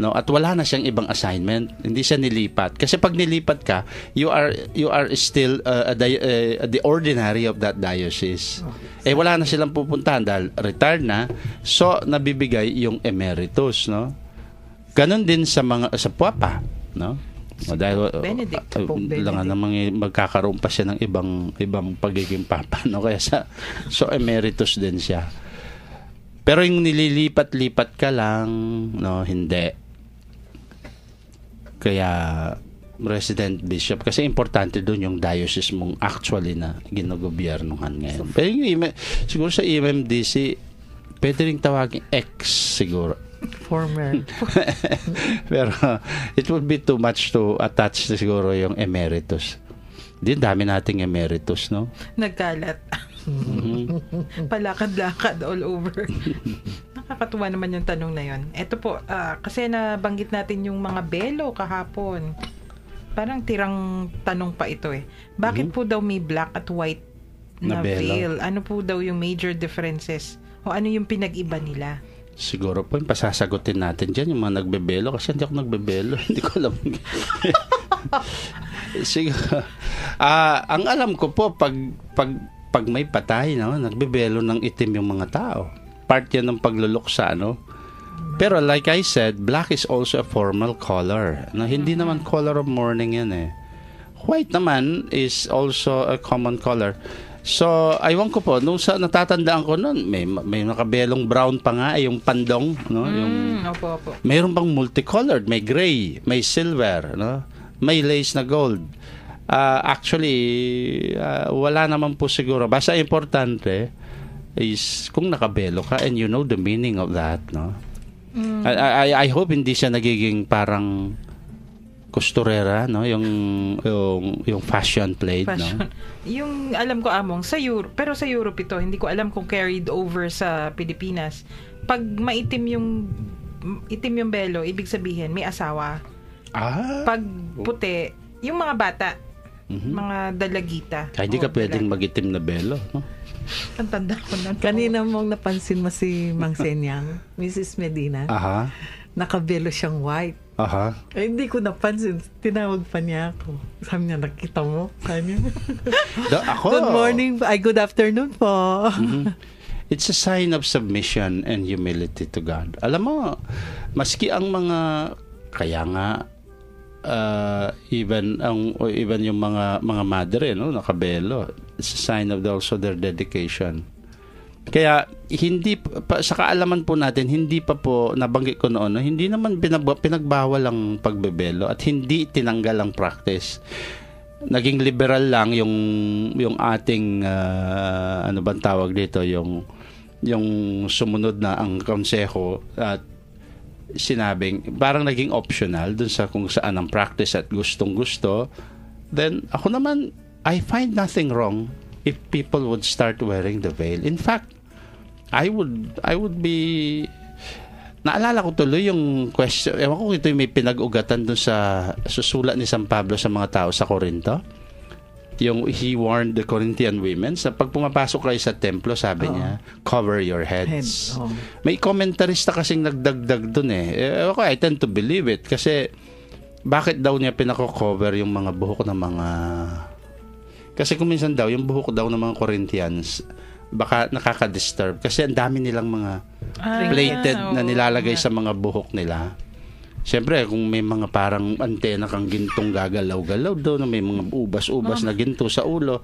no, at wala na siyang ibang assignment, hindi siya nilipat kasi pag nilipat ka, you are still the ordinary of that diocese. Wala na silang pupuntahan dahil retired na, so nabibigay yung emeritus, no. Ganon din sa Papa, no. Dahil Benedict, lang namang magkakaroon pa siya ng ibang pagiging papa, no, kaya so emeritus din siya. Pero yung nililipat-lipat ka lang, no, hindi. Kaya resident bishop kasi importante doon yung diocese mong actually na ginogobyernohan ngayon. Pero siguro sa EMDC pwede ring tawagin ex siguro. Former. Pero it would be too much to attach siguro yung emeritus. Dami nating emeritus, no? Nagkalat. Palakad-lakad all over. Nakakatuwa naman yung tanong na yun. Ito po, kasi nabanggit natin yung mga belo kahapon. Parang tirang tanong pa ito eh. Bakit po daw may black at white na veil? Ano po daw yung major differences? O ano yung pinag-iba nila? Siguro po yung pasasagutin natin dyan yung mga nagbebelo kasi hindi ako nagbebelo. Hindi ko alam. Siguro. Ang alam ko po pag may patay, no, nagbebelo ng itim yung mga tao. Part yan ng pagluluksa, no? Pero like I said, black is also a formal color. No, hindi naman color of mourning yan eh. White naman is also a common color. So, aywan ko po, nung natatandaan ko noon, may nakabelong brown pa nga, yung pandong, no? Opo. Mayroon pang multicolored, may gray, may silver, no? May lace na gold. Actually, wala naman po siguro. Basta importante is kung nakabelo ka and you know the meaning of that, no? I hope hindi siya nagiging parang costurera, no, yung fashion plate, no. Yung alam ko, Among, pero sa Europe ito, hindi ko alam kung carried over sa Pilipinas. Pag maitim yung belo, ibig sabihin may asawa. Pag puti, yung mga bata, mga dalagita. Kaya hindi ka pwedeng magitim na belo, no? Ang tanda ko na. Kanina mong napansin mo si Mang Senyang, Mrs. Medina. Nakabelo siyang white. Hindi ko napansin. Tinawag pa niya ako. Sabi niya, nakita mo? Sabi niya. Good morning. Good afternoon po. It's a sign of submission and humility to God. Alam mo, maski ang mga, kaya nga, even yung mga madre, no, nakabelo, it's a sign of also their dedication. Kaya hindi sa kaalaman po natin, hindi pa po nabanggit ko noon, hindi naman pinagbawal ang pagbebelo at hindi tinanggal ang practice. Naging liberal lang yung ating ano bang tawag dito, yung sumunod na ang konseho at sinabing parang naging optional dun sa kung saan ang practice at gustong-gusto. Then ako naman, I find nothing wrong if people would start wearing the veil. In fact, I would be, naalala ko tuloy yung question, ewan ko ito yung may pinag-ugatan dun sa susulat ni San Pablo sa mga tao sa Corinto. Yung he warned the Corinthian women sa pag pumapasok kayo sa templo, sabi niya, cover your heads. May komentarista kasing nagdagdag dun okay, I tend to believe it kasi bakit daw niya pinako-cover yung mga buhok ng mga, kasi kung minsan daw yung buhok daw ng mga Corinthians baka nakaka-disturb kasi ang dami nilang mga plated na nilalagay sa mga buhok nila. Siyempre, kung may mga parang antena kang gintong gagalaw-galaw doon, may mga ubas-ubas na ginto sa ulo,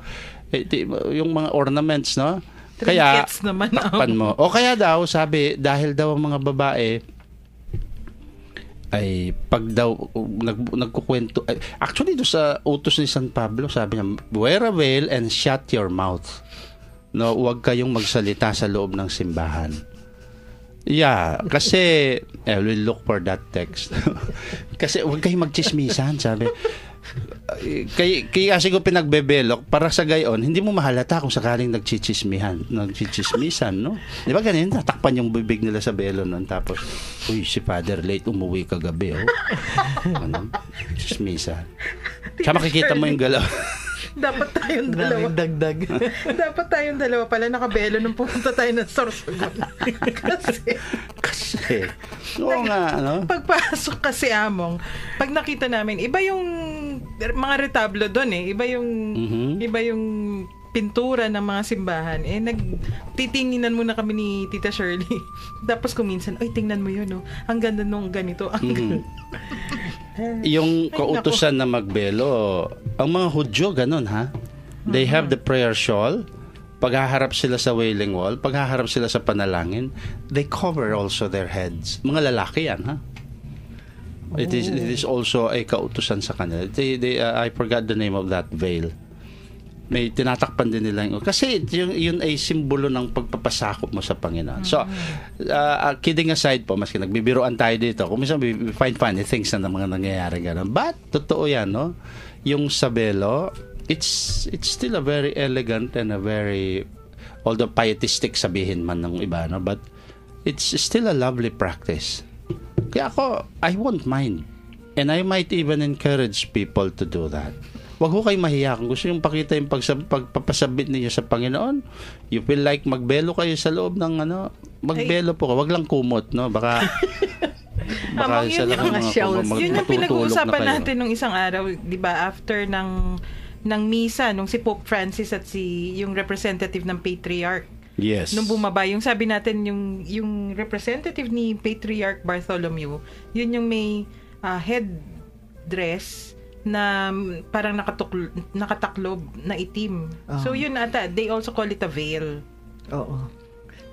yung mga ornaments, no? Kaya, naman, takpan mo. O kaya daw, sabi, dahil daw ang mga babae ay pag daw nagkukwento, actually doon sa utos ni San Pablo, sabi niya, wear a veil and shut your mouth. No, huwag kayong magsalita sa loob ng simbahan. Yeah, kasi we'll look for that text. Kasi huwag kayong magchismisan, sabi. Kaya kasi ko pinagbebelok para sa gayon, hindi mo mahalata kung sakaling nagchichismisan, no? Di ba ganyan? Tatakpan yung bibig nila sa belo nun. Tapos, uy, si Father late, umuwi kagabi, ano? Chismisan. Tsaka makikita mo yung galaw. Dapat tayong dalawa. Dagdag. Dapat tayong dalawa pala nakabelo nung pumunta tayo ng Sorsogon. Kasi, oo nga, ano? Pagpasok kasi, Among, pag nakita namin, iba yung mga retablo doon iba yung pintura ng mga simbahan. Nagtitinginan muna kami ni Tita Shirley. Tapos kuminsan, ay, tingnan mo yun, ang ganda nung ganito. Yung kautusan na magbelo, ang mga Hudyo, ganun, ha? They have the prayer shawl. Paghaharap sila sa Wailing Wall, paghaharap sila sa panalangin, they cover also their heads. Mga lalaki yan, ha? It is also a kautusan sa kanila. I forgot the name of that veil. May tinatakpan din nila kasi yun ay simbolo ng pagpapasakop mo sa Panginoon. So, kidding aside po, maski nagbibiroan tayo dito, kung minsan we find funny things na mga nangyayari gano'n. But, totoo yan, no? Yung sa belo, it's still a very elegant and a very, although pietistic sabihin man ng iba, no? But, it's still a lovely practice. Kaya ako, I won't mind. And I might even encourage people to do that. Wag ho kayo mahiya. Kung gusto yung pakita yung pagpapasabit ninyo sa Panginoon, you feel like magbelo kayo sa loob ng magbelo po ka. Wag lang kumot, no? Baka yun yung pinag-uusapan natin nung isang araw, di ba? After ng misa, nung si Pope Francis at yung representative ng Patriarch. Yes. Nung bumaba, yung sabi natin, yung representative ni Patriarch Bartholomew, yun yung may head dress na parang nakataklob na itim. So yun ata, they also call it a veil. Oo.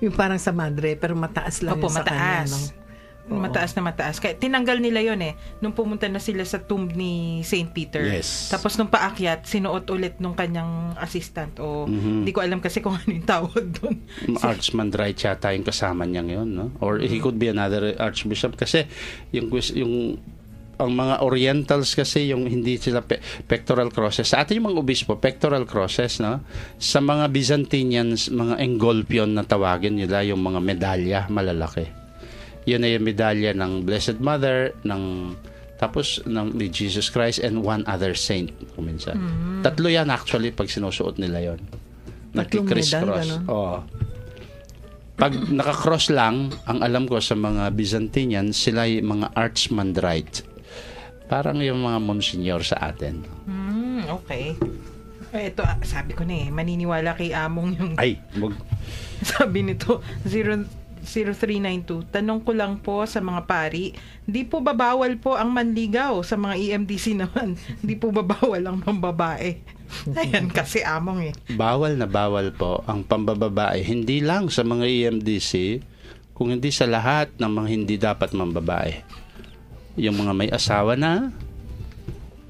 Yung parang sa madre, pero mataas lang sa kanya. No? Mataas na mataas. Kaya tinanggal nila yun nung pumunta na sila sa tomb ni St. Peter. Yes. Tapos nung paakyat, sinuot ulit nung kanyang assistant. Hindi ko alam kasi kung ano yung tawag doon. Archmandrite yata yung kasama niya yun, no? Or he could be another archbishop kasi yung ang mga Orientals kasi yung hindi sila pectoral crosses. Sa atin yung mga obispo, pectoral crosses, no? Sa mga Byzantinians, mga engolpion na tawagin nila, yung mga medalya malalaki. Yun ay yung medalya ng Blessed Mother, tapos ni Jesus Christ and one other saint kuminsan. Tatlo yan actually pag sinusuot nila yon. Nagki-criss-cross. Oo. Pag naka-cross lang, ang alam ko sa mga Byzantinians, sila ay mga archmandrite. Parang yung mga monsignor sa atin. Okay. Ito, sabi ko na maniniwala kay Among yung... Ay, sabi nito, 0392, tanong ko lang po sa mga pari, di po ba bawal po ang manligaw sa mga EMDC naman? Di po ba bawal ang pambabae? Ayan, kasi among eh. Bawal na bawal po ang pambababae. Hindi lang sa mga EMDC, kung hindi sa lahat ng mga hindi dapat mambabae. Yung mga may asawa na,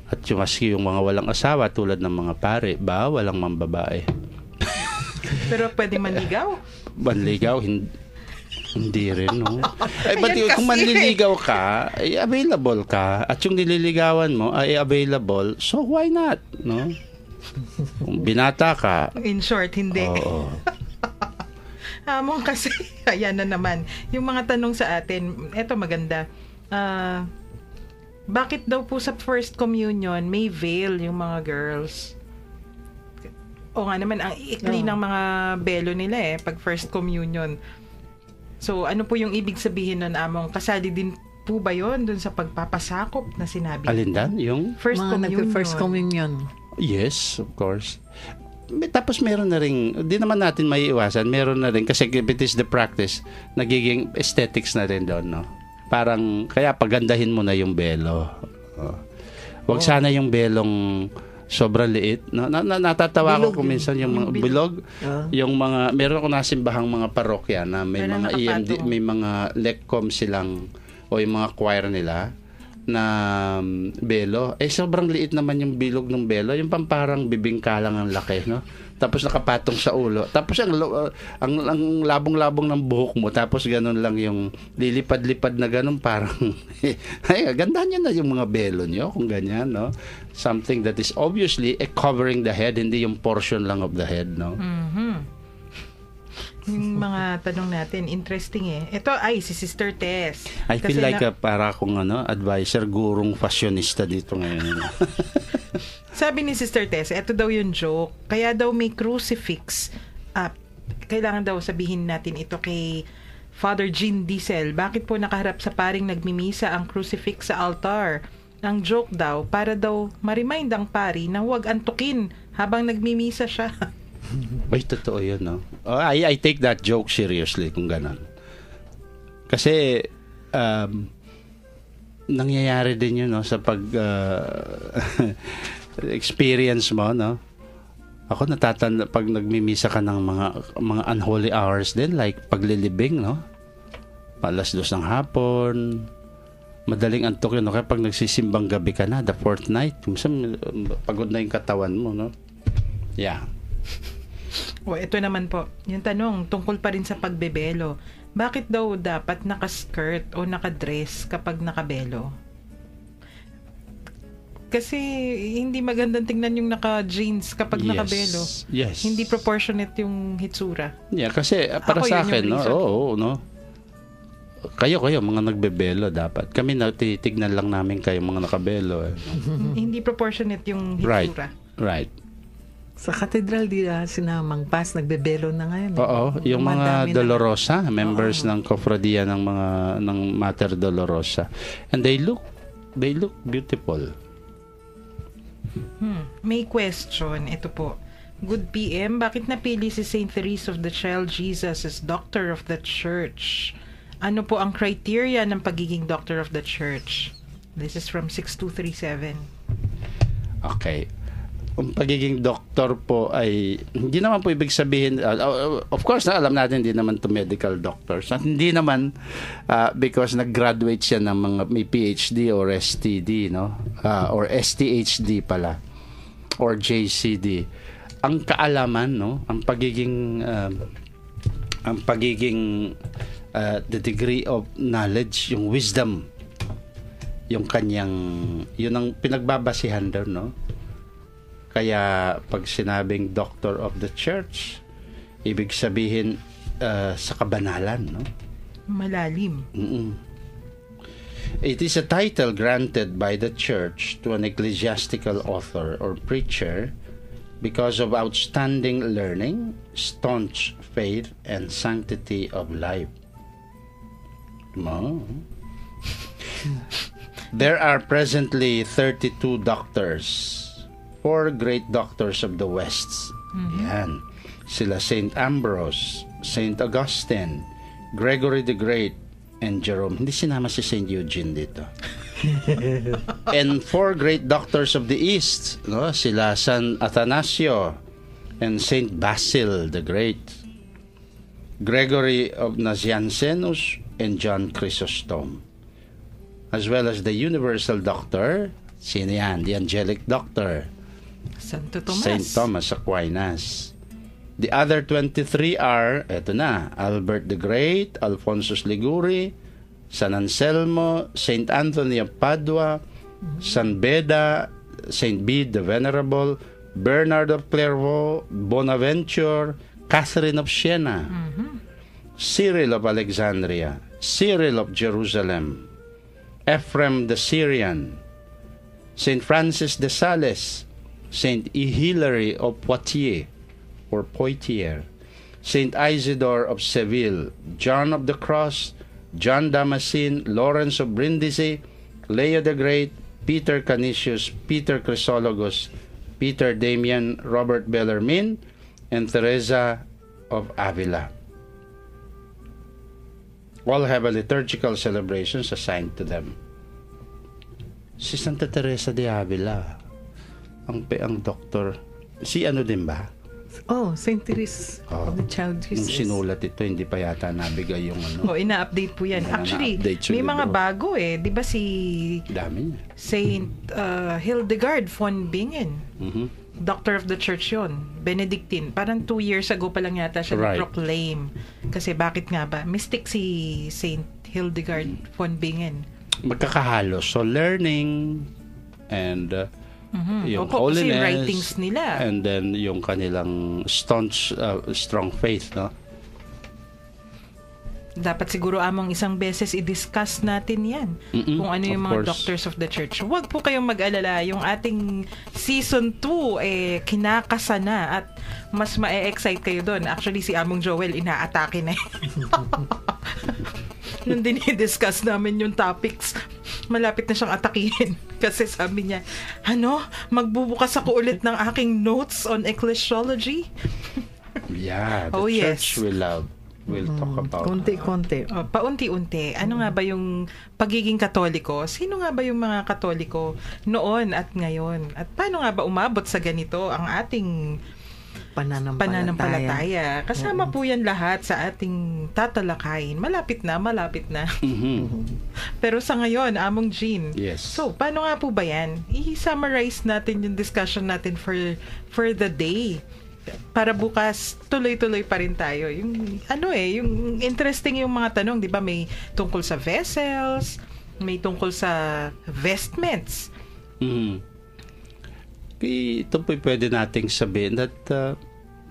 at yung mga walang asawa tulad ng mga pare, bawal ang mambabae. Pero pwede manligaw? Manligaw, hindi rin, no? Ay, but Ayan kung kasi. manliligaw ka, ay available ka, at yung nililigawan mo ay available, so why not, no? Kung binata ka, In short, hindi. oo. Among kasi, ayan na naman. Yung mga tanong sa atin, eto maganda. Bakit daw po sa first communion may veil yung mga girls? O nga naman, ang ikli ng mga belo nila pag first communion. So, ano po yung ibig sabihin nun, Among? Kasali din po ba yun dun sa pagpapasakop na sinabi? Alindan? Yung? First Mga communion. nagpe-first communion. Yes, of course. Tapos meron na rin, di naman natin maiiwasan, meron na rin, kasi if it is the practice, nagiging aesthetics na rin doon, no? Parang, kaya pagandahin mo na yung belo. Wag sana yung belong sobrang liit. No? Natatawa Bilog ko kung minsan yung mga bilog. Yung mga, meron ako nasimbahang mga parokya na may Pero mga EMD, nakapatong. may mga lecom silang, o yung mga choir nila, na belo. Sobrang liit naman yung bilog ng belo. Yung pamparang bibingka lang ang laki, no? Tapos nakapatong sa ulo. Tapos ang labong-labong ng buhok mo. Tapos ganun lang yung lilipad-lipad na ganun. Parang, ay, gandahan nyo na yung mga belo nyo kung ganyan, no? Something that is obviously covering the head, hindi yung portion lang of the head, no? Yung mga tanong natin, interesting Ito ay si Sister Tess. I feel like para akong advisor, gurong fashionista dito ngayon. Sabi ni Sister Tess, ito daw yung joke. Kaya daw may crucifix. Kailangan daw sabihin natin ito kay Father Jean Diesel. Bakit po nakaharap sa paring nagmimisa ang crucifix sa altar? Ang joke daw, para daw ma-remind ang pari na huwag antukin habang nagmimisa siya. Ay, totoo yun, no? I take that joke seriously kung ganon. Kasi, nangyayari din yun, no? Sa experience mo, no? Ako natatanda, pag nagmimisa ka ng mga unholy hours din, like paglilibing, no? 2:00 ng hapon, madaling antok yun, no? Kaya pag nagsisimbang gabi ka na, the fourth night, minsan pagod na yung katawan mo, no? Yeah. Ito naman po, yung tanong tungkol pa rin sa pagbebelo. Bakit daw dapat naka-skirt o naka-dress kapag nakabelo? Kasi hindi magandang tingnan yung naka-jeans kapag nakabelo. Yes. Hindi proportionate yung hitsura. Yeah, kasi para Ako, sa yun yung akin, no? reason. Oo, no? Kayo, mga nagbebelo dapat. Kami titignan lang namin kayo mga nakabelo. Hindi proportionate yung Right. hitsura. Right. Sa katedral, di sinamang pas, nagbebelo na ngayon. Oo, yung mga Dumadami na. Dolorosa, members ng kofradiya ng Mater Dolorosa. And they look beautiful. May question. Ito po. Good PM, bakit napili si Saint Therese of the Child Jesus as Doctor of the Church? Ano po ang criteria ng pagiging Doctor of the Church? This is from 6237. Okay. Ang pagiging doktor po ay hindi naman po ibig sabihin, of course na alam natin hindi naman to medical doctors at hindi naman because nag-graduate siya ng mga may PhD or STD, no? Or STHD pala or JCD. Ang kaalaman, no? Ang pagiging the degree of knowledge, yung wisdom, yung kanyang, yun ang pinagbabasihan doon, no? Kaya pag sinabing Doctor of the Church, ibig sabihin sa kabanalan, no? Malalim. It is a title granted by the Church to an ecclesiastical author or preacher because of outstanding learning, staunch faith, and sanctity of life. No? There are presently 32 doctors, 4 great doctors of the West. Yan. Sila Saint Ambrose, Saint Augustine, Gregory the Great, and Jerome. Hindi sinama si St. Eugene dito. And 4 great doctors of the East, no? Sila San Athanasio and St. Basil the Great, Gregory of Nazianzenus, and John Chrysostom, as well as the universal doctor. Sino yan? The angelic doctor, Santo Tomas. St. Thomas Aquinas. The other 23 are, eto na, Albert the Great, Alphonsus Liguri, San Anselmo, St. Anthony of Padua, San Beda, St. Bede the Venerable, Bernard of Clairvaux, Bonaventure, Catherine of Siena, Cyril of Alexandria, Cyril of Jerusalem, Ephraim the Syrian, St. Francis de Sales, St. Hilary of Poitiers, or Poitiers, St. Isidore of Seville, John of the Cross, John Damascene, Lawrence of Brindisi, Leo the Great, Peter Canisius, Peter Chrysologus, Peter Damian, Robert Bellarmine, and Teresa of Avila. All have a liturgical celebrations assigned to them. Si Santa Teresa de Avila, ang doktor, si ano din ba? Oh, St. Therese of the Child Nung Jesus. sinulat ito, hindi pa yata nabigay yung ano. Ina-update po yan. Actually, Ina-update sa may mga libro. bago eh. Di ba si Dami niya. Saint Hildegard von Bingen? Mhm. Doctor of the Church yun. Benedictine. Parang 2 years ago pa lang yata siya Right. na-proclaim. Kasi bakit nga ba? Mystic si Saint Hildegard von Bingen. Magkakahalo. So, learning and yung Opo, kasi holiness writings nila. and then yung kanilang staunch, strong faith, no? Dapat siguro among isang beses i-discuss natin yan. Kung ano yung of mga course. doctors of the church. Huwag po kayong mag-alala. Yung ating season 2 kinakasa na at mas ma-excite kayo doon. Actually, si Among Joel inaatake na nung dinidiscuss namin yung topics, malapit na siyang atakihin. Kasi sabi niya, magbubukas ako ulit ng aking notes on ecclesiology. Yeah, the Oh, church yes. we'll talk about. Konti-konti. Paunti-unti. Ano nga ba yung pagiging Katoliko? Sino nga ba yung mga Katoliko noon at ngayon? At paano nga ba umabot sa ganito ang ating pananampalataya? Kasama po yan lahat sa ating tatalakayin. Malapit na. Pero sa ngayon, Among Jean. Yes. So, paano nga po ba yan? I-summarize natin yung discussion natin for the day. Para bukas, tuloy-tuloy pa rin tayo. Yung interesting yung mga tanong, di ba? May tungkol sa vessels, may tungkol sa vestments. Ito po pwede nating sabihin that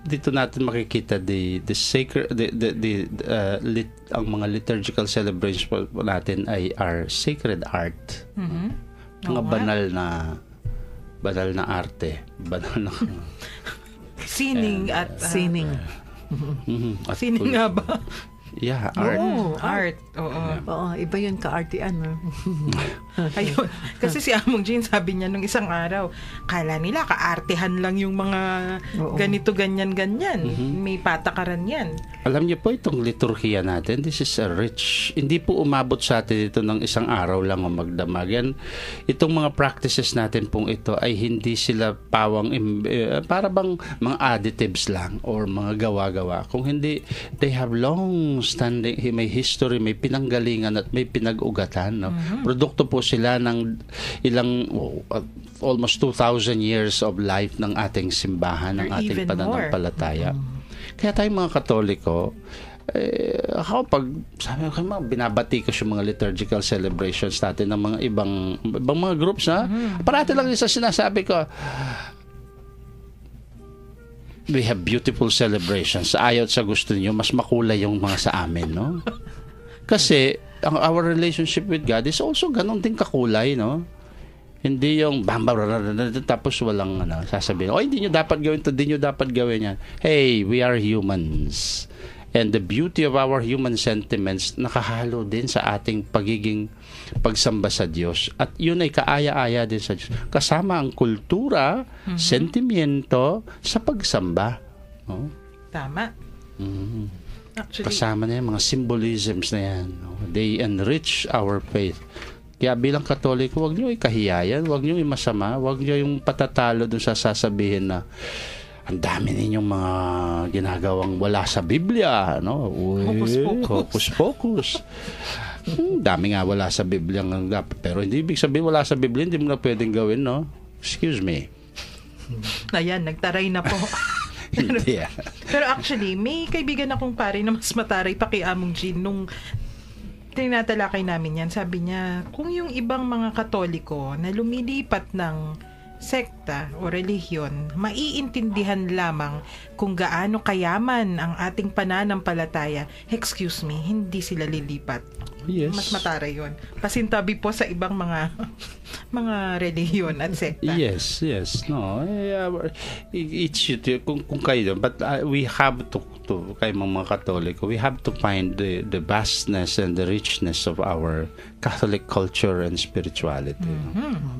dito natin makikita the sacred ang mga liturgical celebrations po natin ay our sacred art. Mga banal na arte, banal na Sining at Sining. at sining nga ba? Yeah, art. Art. Oo. Oo, iba yun ka-artian. No? Ayun. Kasi si Among Jean sabi niya nung isang araw, kala nila kaartehan lang yung mga ganito, ganyan. May patakaran yan. Alam niyo po itong liturhiya natin, this is a rich, hindi po umabot sa atin ito ng isang araw lang o magdamagan. Itong mga practices natin pong ito ay hindi sila pawang, para bang mga additives lang or mga gawa-gawa. Kung hindi, they have long standing, may history, may pinanggalingan at may pinag-ugatan. No? Produkto po sila ng ilang, almost 2,000 years of life ng ating simbahan, ng Or ating even pananampalataya. Kaya tayong mga Katoliko, ako pag sabi ko, binabati ko yung mga liturgical celebrations natin ng mga ibang mga groups na parati lang isa sinasabi ko, we have beautiful celebrations. Ayaw sa gusto niyo, mas makulay yung mga sa amin, no? Kasi our relationship with God is also ganun din kakulay, no? Hindi yung tapos walang sasabihin, hindi nyo dapat gawin to, hindi nyo dapat gawin yan. Hey, we are humans. And the beauty of our human sentiments nakahalo din sa ating pagiging pagsamba sa Diyos. At yun ay kaaya-aya din sa Diyos. Kasama ang kultura, sentimiento sa pagsamba. Oh? Tama. Actually, Kasama na yan, mga symbolisms na yan. No? They enrich our faith. Kaya bilang Katoliko, huwag nyo ikahiyayan, huwag nyo imasama, huwag nyo yung patatalo dun sa sasabihin na ang dami ninyong mga ginagawang wala sa Biblia. No? Hocus-pocus. Dami nga wala sa Biblia. Pero hindi ibig sabihin wala sa Biblia, hindi mo na pwedeng gawin, no? Excuse me. ayan, nagtaray na po. Hindi Pero actually, may kaibigan akong pare na mas mataray pa kay Among Jean nung tinatalakay namin yan. Sabi niya, kung yung ibang mga Katoliko na lumilipat ng sekta o relihiyon, maiintindihan lamang kung gaano kayaman ang ating pananampalataya, excuse me, hindi sila lilipat. Yes. Mas mataray yun. Pasintabi po sa ibang mga relihiyon at sekta. Yes. No. It's kung kayo, but we have to kayo mga Katoliko, we have to find the vastness and the richness of our Catholic culture and spirituality.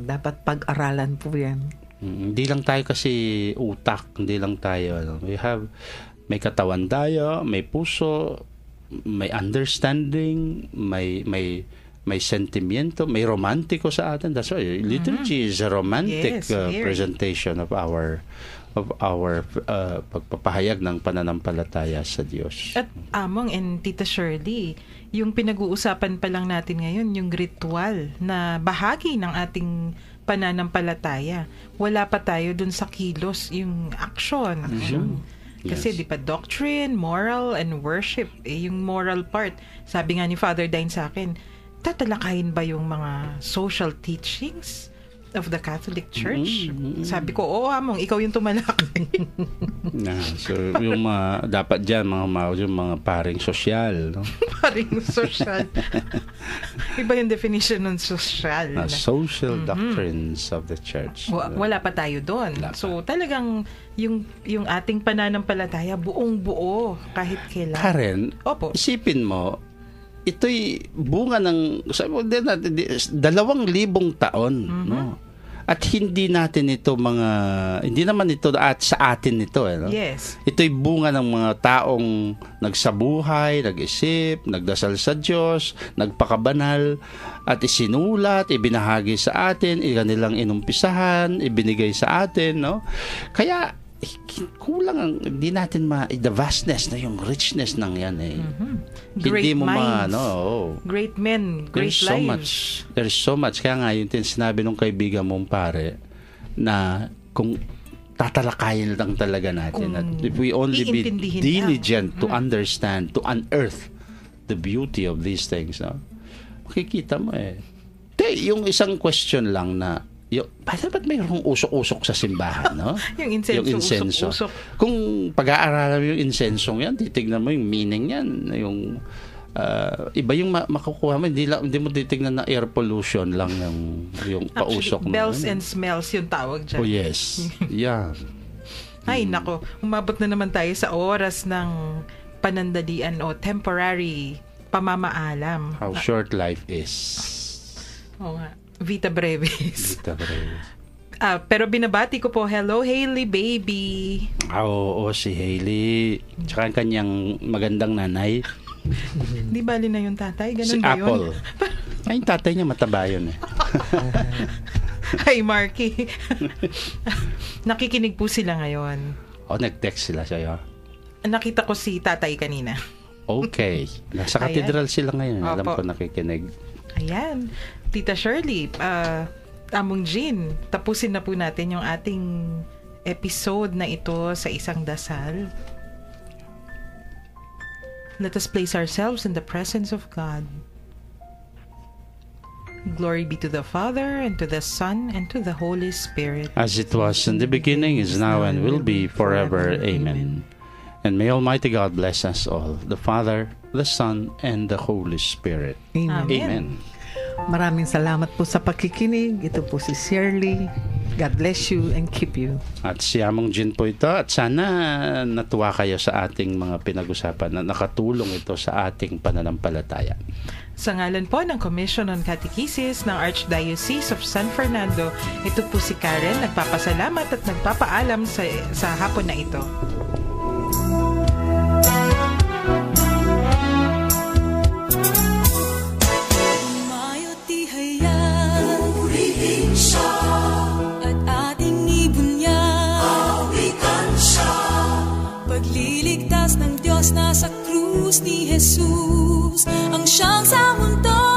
Dapat pag-aralan po yan. Hindi lang tayo kasi utak, hindi lang tayo. May katawan tayo, may puso, may understanding, may sentimiento, may romantiko sa atin. That's why liturgy is a romantic presentation of our pagpapahayag ng pananampalataya sa Diyos. At Among and Tita Shirley, yung pinag-uusapan pa lang natin ngayon, yung ritual na bahagi ng ating pananampalataya. Wala pa tayo dun sa kilos, yung action. Kasi di pa doctrine, moral, and worship. Yung moral part, sabi nga ni Father Dine sa akin, tatalakayin ba yung mga social teachings of the Catholic Church? Sabi ko, oo, Among, ikaw yung tumalakay. So, yung dapat dyan, yung mga paring sosyal. No? Paring sosyal. Iba yung definition ng sosyal. Social doctrines of the Church. Wala pa tayo doon. So, talagang yung ating pananampalataya, buong-buo, kahit kailan. Karen, Opo. Isipin mo, ito'y bunga ng 2,000 taon, no? At hindi natin ito hindi naman ito sa atin ito, no? Yes. Ito'y bunga ng mga taong nagsabuhay, nag-isip, nagdasal sa Diyos, nagpakabanal, at isinulat, ibinahagi sa atin, kanilang inumpisahan, ibinigay sa atin, no? Kaya kulang hindi natin the vastness na yung richness ng yan Great hindi mo minds, great men, great lives. There's so much. Kaya nga yung sinabi nung kaibigan mong pare na kung tatalakayin lang talaga natin, at if we only be diligent to understand, to unearth the beauty of these things, no? Makikita mo yung isang question lang na ba't mayroong usok-usok sa simbahan, no? yung insenso. Usok-usok. Kung pag-aaralan mo yung insensong yan, titignan mo yung meaning yan, yung iba yung makukuha mo, hindi mo titignan na air pollution lang yung pausok. Actually, bells and smells yung tawag dyan. Oh yes. Yeah. Ay, nako. Umabot na naman tayo sa oras ng panandalian o temporary pamamaalam. How short life is. Oo nga. Vita Brevis. Vita Brevis. Pero binabati ko po, hello Hailey baby. Oo, si Hailey. Tsaka ang kanyang magandang nanay. Di bali na yung tatay? Ganun si ba Apple. yun? Ay, yung tatay niya mataba yun Ay, Marky. Nakikinig po sila ngayon. Nag-text sila sa'yo. Nakita ko si tatay kanina. Okay. Nasa katedral sila ngayon. Alam Opo. ko nakikinig. Ayan. Tita Shirley, Among Jean, tapusin na po natin yung ating episode na ito sa isang dasal. Let us place ourselves in the presence of God. Glory be to the Father, and to the Son, and to the Holy Spirit. As it was in the beginning, is now, and will be forever. Amen. And may Almighty God bless us all, the Father, the Son, and the Holy Spirit. Amen. Amen. Maraming salamat po sa pakikinig. Ito po si Shirley. God bless you and keep you. At si Among Jean po ito. At sana natuwa kayo sa ating mga pinag-usapan na nakatulong ito sa ating pananampalataya. Sa ngalan po ng Commission on Catechesis ng Archdiocese of San Fernando, ito po si Karen, nagpapasalamat at nagpapaalam sa hapon na ito. oras na sa krus ni Jesus ang siyang sa mundo